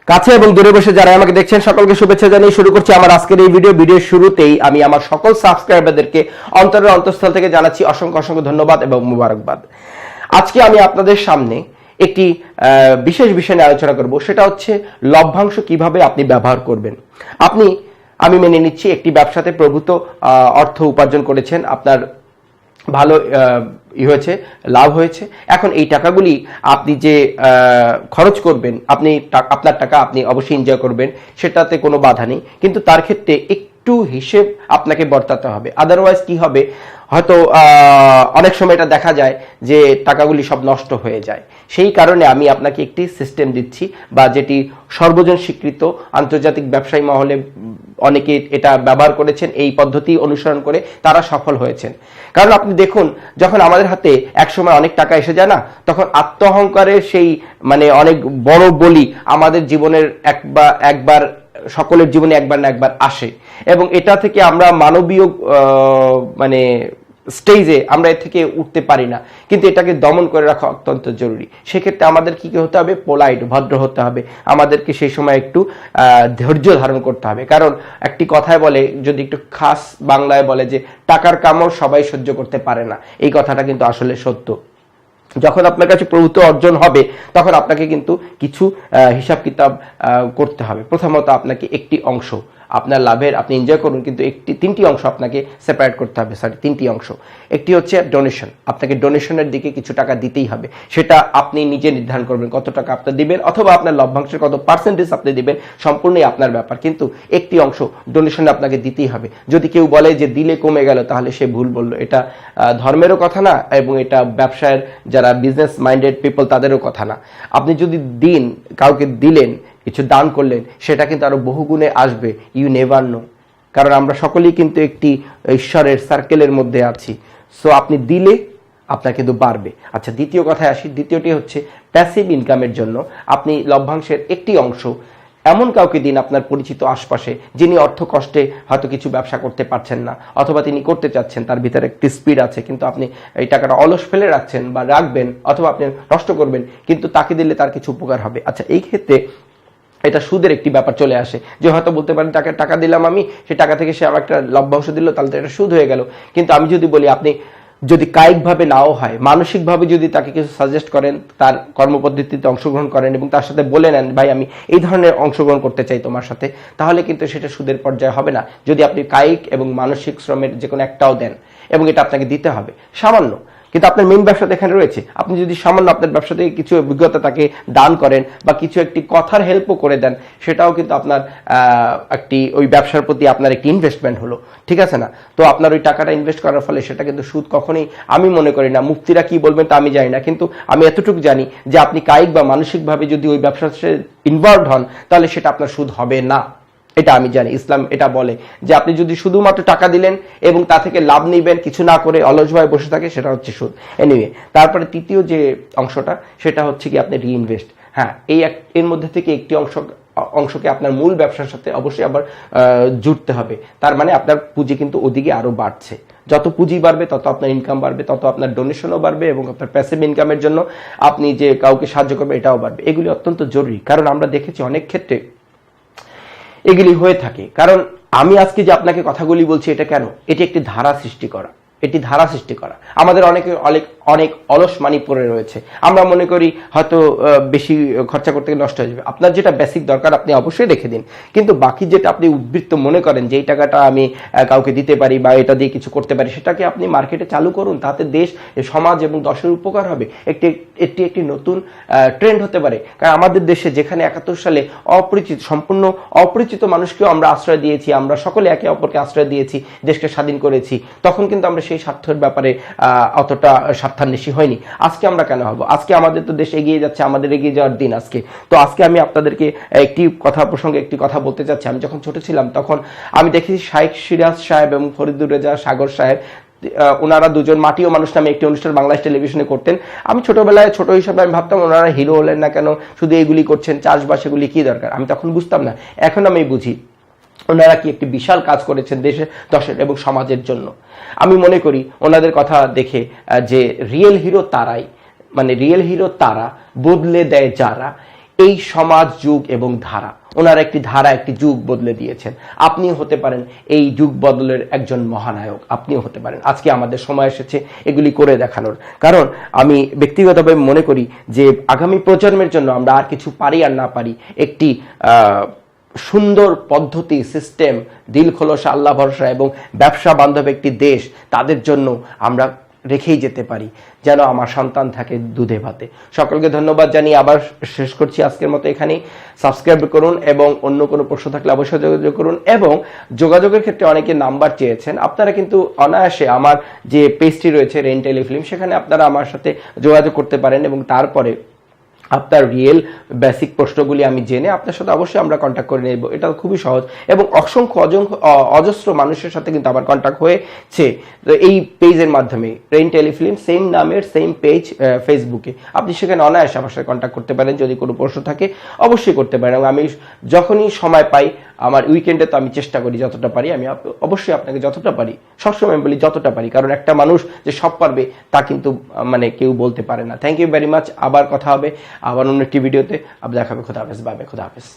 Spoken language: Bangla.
কাছে এবং দূরে বসে যারা আমাকে দেখছেন সকলকে শুভেচ্ছা জানিয়ে শুরু করছি আমার আজকের এই ভিডিওর শুরুতেই আমি আমার সকল সাবস্ক্রাইবারদেরকে অন্তরের অন্তঃস্থল থেকে জানাচ্ছি অসংখ্য অসংখ্য ধন্যবাদ এবং মুবারকবাদ। আজকে আমি আপনাদের সামনে একটি বিশেষ বিষয় নিয়ে আলোচনা করব, সেটা হচ্ছে লভ্যাংশ কিভাবে আপনি ব্যবহার করবেন। আমি মেনে নিচ্ছি একটি ব্যবসাতে প্রভূত অর্থ উপার্জন করেছেন, আপনার ভালো হয়েছে, লাভ হয়েছে। এখন এই টাকাগুলি আপনি যে খরচ করবেন, আপনার টাকা আপনি অবশ্যই এনজয় করবেন, সেটাতে কোনো বাধা নেই, কিন্তু তার ক্ষেত্রে একটু হিসেব আপনাকে বর্তাতে হবে। আদারওয়াইজ কি হবে, হয়তো অনেক সময় এটা দেখা যায় যে টাকাগুলি সব নষ্ট হয়ে যায়। সেই কারণে আমি আপনাকে একটি সিস্টেম দিচ্ছি, বা যেটি সর্বজন স্বীকৃত, আন্তর্জাতিক ব্যবসায়ী মহলে অনেকে এটা ব্যবহার করেছেন, এই পদ্ধতি অনুসরণ করে তারা সফল হয়েছেন। কারণ আপনি দেখুন, যখন আমাদের হাতে একসময় অনেক টাকা এসে যায় না, তখন আত্মঅহংকারের সেই অনেক বড় বলি আমাদের জীবনের একবার সকলের জীবনে একবার না একবার আসে, এবং এটা থেকে আমরা মানবীয় স্টেজে আমরা এর থেকে উঠতে পারি না, কিন্তু এটাকে দমন করে রাখা অত্যন্ত জরুরি। সেক্ষেত্রে আমাদের কি হতে হবে, পোলাইট, ভদ্র হতে হবে। আমাদেরকে সেই সময় একটু ধৈর্য ধারণ করতে হবে, কারণ একটি কথায় বলে, যদি একটু খাস বাংলায় বলে, যে টাকার কামড় সবাই সহ্য করতে পারে না। এই কথাটা কিন্তু আসলে সত্য। যখন আপনার কাছে প্রভূত অর্জন হবে, তখন আপনাকে কিন্তু কিছু হিসাব কিতাব করতে হবে। প্রথমত আপনাকে একটি অংশ আপনার লাভের আপনি এনজয় করুন, কিন্তু তিনটি অংশ আপনাকে সেপারেট করতে হবে। তিনটি অংশ। একটি হচ্ছে ডোনেশন, আপনাকে ডোনেশনের দিকে কিছু টাকা দিতেই হবে। সেটা আপনি নিজে নির্ধারণ করবেন কত টাকা আপনি দিবেন, অথবা আপনার লভ্যাংশের কত পার্সেন্টেজ আপনি দিবেন, সম্পূর্ণই আপনার ব্যাপার, কিন্তু একটি অংশ ডোনেশনে আপনাকে দিতেই হবে। যদি কেউ বলে যে দিলে কমে গেল, তাহলে সে ভুল বললো। এটা ধর্মেরও কথা না, এবং এটা ব্যবসায়ের যারা বিজনেস মাইন্ডেড পিপল তাদেরও কথা না। আপনি যদি কাউকে দিলেন, কিছু দান করলেন, সেটা কিন্তু আরো বহুগুণে আসবে। ইউ নেভার নো, কারণ আমরা সকলেই কিন্তু একটি ঈশ্বরের সার্কেলের মধ্যে আছি। সো আপনি দিলে আপনার কিন্তু বাড়বে। আচ্ছা, দ্বিতীয় কথায় আসি। দ্বিতীয়টি হচ্ছে প্যাসিভ ইনকামের জন্য আপনি লভ্যাংশের একটি অংশ এমন কাউকে দিন আপনার পরিচিত আশপাশে, যিনি অর্থ কষ্টে হয়তো কিছু ব্যবসা করতে পারছেন না, অথবা তিনি করতে চাচ্ছেন, তার ভিতরে একটি স্পিড আছে, কিন্তু আপনি এই টাকাটা অলস ফেলে রাখছেন বা রাখবেন, অথবা আপনি নষ্ট করবেন, কিন্তু তাকে দিলে তার কিছু উপকার হবে। আচ্ছা, এই ক্ষেত্রে এটা সুদের একটি ব্যাপার চলে আসে, যে হয়তো বলতে পারেন তাকে টাকা দিলাম আমি, সেই টাকা থেকে সে আমার একটা লভ্যাংশ দিল, তাহলে তো এটা সুদ হয়ে গেল। কিন্তু আমি যদি বলি, আপনি যদি কায়িকভাবে নাও হয়, মানসিকভাবে যদি তাকে কিছু সাজেস্ট করেন, তার কর্মপদ্ধতিতে অংশগ্রহণ করেন, এবং তার সাথে বলে নেন, ভাই আমি এই ধরনের অংশগ্রহণ করতে চাই তোমার সাথে, তাহলে কিন্তু সেটা সুদের পর্যায়ে হবে না। যদি আপনি কায়িক এবং মানসিক শ্রমের যে কোনো একটাও দেন, এবং এটা আপনাকে দিতে হবে সামান্য, কিন্তু আপনার মেইন ব্যবসা এখানে রয়েছে। আপনি যদি সামান্য আপনার ব্যবসা থেকে কিছু অভিজ্ঞতা তাকে দান করেন, বা কিছু একটি কথার হেল্পও করে দেন, সেটাও কিন্তু আপনার একটি ওই ব্যবসার প্রতি আপনার একটি ইনভেস্টমেন্ট হলো, ঠিক আছে না? তো আপনার ওই টাকাটা ইনভেস্ট করার ফলে সেটা কিন্তু সুদ কখনোই আমি মনে করি না। মুফতিরা কি বলবেন তা আমি জানি না, কিন্তু আমি এতটুকু জানি যে আপনি কায়িক বা মানসিকভাবে যদি ওই ব্যবসার সাথে ইনভলভড হন, তাহলে সেটা আপনার সুদ হবে না। এটা আমি জানি, ইসলাম এটা বলে যে আপনি যদি শুধুমাত্র টাকা দিলেন এবং তা থেকে লাভ নিবেন, কিছু না করে অলসভাবে বসে থাকে, সেটা হচ্ছে সুদ। এনিওয়ে, তারপরে তৃতীয় যে অংশটা, সেটা হচ্ছে কি আপনি রিইনভেস্ট। হ্যাঁ, এর মধ্যে থেকে একটি অংশকে আপনার মূল ব্যবসার সাথে অবশ্যই আবার জুড়তে হবে। তার মানে আপনার পুঁজি কিন্তু ওদিকে আরো বাড়ছে। যত পুঁজি বাড়বে, তত আপনার ইনকাম বাড়বে, তত আপনার ডোনেশনও বাড়বে, এবং আপনার প্যাসিভ ইনকামের জন্য আপনি যে কাউকে সাহায্য করবে, এটাও বাড়বে। এগুলি অত্যন্ত জরুরি, কারণ আমরা দেখেছি অনেক ক্ষেত্রে এগুলি হয়ে থাকে। কারণ আমি আজকে যে আপনাকে কথাগুলি বলছি, এটা কেন, এটি একটি ধারা সৃষ্টি করা। আমাদের অনেক অলস মানি পড়ে রয়েছে। আমরা মনে করি হয়তো বেশি খরচা করতে গেলে নষ্ট হয়ে যাবে। আপনার যেটা বেসিক দরকার আপনি অবশ্যই রেখে দিন, কিন্তু বাকি যেটা আপনি উদ্বৃত্ত মনে করেন যে এই টাকাটা আমি কাউকে দিতে পারি বা এটা দিয়ে কিছু করতে পারি, সেটাকে আপনি মার্কেটে চালু করুন। তাতে দেশ, সমাজ এবং দশের উপকার হবে। একটি নতুন ট্রেন্ড হতে পারে। কারণ আমাদের দেশে যেখানে 71 সালে সম্পূর্ণ অপরিচিত মানুষকেও আমরা আশ্রয় দিয়েছি, আমরা সকলে একে অপরকে আশ্রয় দিয়েছি, দেশকে স্বাধীন করেছি, তখন কিন্তু আমরা সেই স্বার্থের ব্যাপারে অতটা স্বার্থান্বেষী হয়নি। আজকে আমরা কেন হব? আজকে আমাদের তো দেশ এগিয়ে যাচ্ছে, আমাদের এগিয়ে যাওয়ার দিন আজকে। তো আজকে আমি আপনাদেরকে একটি কথা বলতে চাচ্ছি। আমি যখন ছোট ছিলাম, তখন আমি দেখেছি শাইখ সিরাজ সাহেব এবং ফরিদুর রেজা সাগর সাহেব, ওনারা দুজন মাটি ও মানুষ নামে একটি অনুষ্ঠান বাংলাদেশ টেলিভিশনে করতেন। আমি ছোটবেলায় ছোট হিসাবে আমি ভাবতাম, ওনারা হিরো হলেন না কেন, শুধু এগুলি করছেন, চাষবাস, এগুলি কি দরকার? আমি তখন বুঝতাম না, এখন আমি বুঝি ওনারা কি একটি বিশাল কাজ করেছেন দেশের, দশের এবং সমাজের জন্য। আমি মনে করি ওনাদের কথা দেখে যে রিয়েল হিরো তারা, বদলে দেয় যারা, এই সমাজ, যুগ এবং ধারা, ওনার একটি ধারা, একটি যুগ বদলে দিয়েছেন। আপনিও হতে পারেন এই যুগ বদলের একজন মহানায়ক, আপনিও হতে পারেন। আজকে আমাদের সময় এসেছে এগুলি করে দেখানোর। কারণ আমি ব্যক্তিগতভাবে মনে করি যে আগামী প্রজন্মের জন্য আমরা আর কিছু পারি আর না পারি, একটি সুন্দর পদ্ধতি, সিস্টেম, দিল খোলসা, আল্লাহ ভরসা এবং ব্যবসা বান্ধব একটি দেশ তাদের জন্য আমরা রেখেই যেতে পারি, যেন আমার সন্তান থাকে দুধে ভাতে। সকলকে ধন্যবাদ জানিয়ে আবার শেষ করছি আজকের মতো এখানেই। সাবস্ক্রাইব করুন এবং অন্য কোনো প্রশ্ন থাকলে অবশ্যই যোগাযোগ করুন। এবং যোগাযোগের ক্ষেত্রে অনেকে নাম্বার চেয়েছেন, আপনারা কিন্তু অনায়াসে আমার যে পেজটি রয়েছে রেইন টেলিফিল্ম, সেখানে আপনারা আমার সাথে যোগাযোগ করতে পারেন এবং তারপরে আপনার রিয়েল বেসিক প্রশ্নগুলি আমি জেনে আপনার সাথে অবশ্যই আমরা কন্ট্যাক্ট করে নেব। এটা খুবই সহজ এবং অসংখ্য অজস্র মানুষের সাথে কিন্তু আমার কন্ট্যাক্ট হয়েছে এই পেজের মাধ্যমে। রেইন টেলিফিল্ম সেম নামের সেম পেজ ফেসবুকে, আপনি সেখানে অনায়াসে আমার সাথে কন্ট্যাক্ট করতে পারেন। যদি কোনো প্রশ্ন থাকে অবশ্যই করতে পারেন এবং আমি যখনই সময় পাই, আমার উইকেন্ডে তো আমি চেষ্টা করি যতটা পারি, আমি অবশ্যই আপনাকে যতটা পারি, সবসময় বলি যতটা পারি, কারণ একটা মানুষ যে সব পারবে তা কিন্তু মানে কেউ বলতে পারে না। Thank you very much. আবার কথা হবে আবার অন্য একটি ভিডিওতে। আবার দেখা হবে। খোদা হাফেজ। Bye bye. খোদা হাফেজ।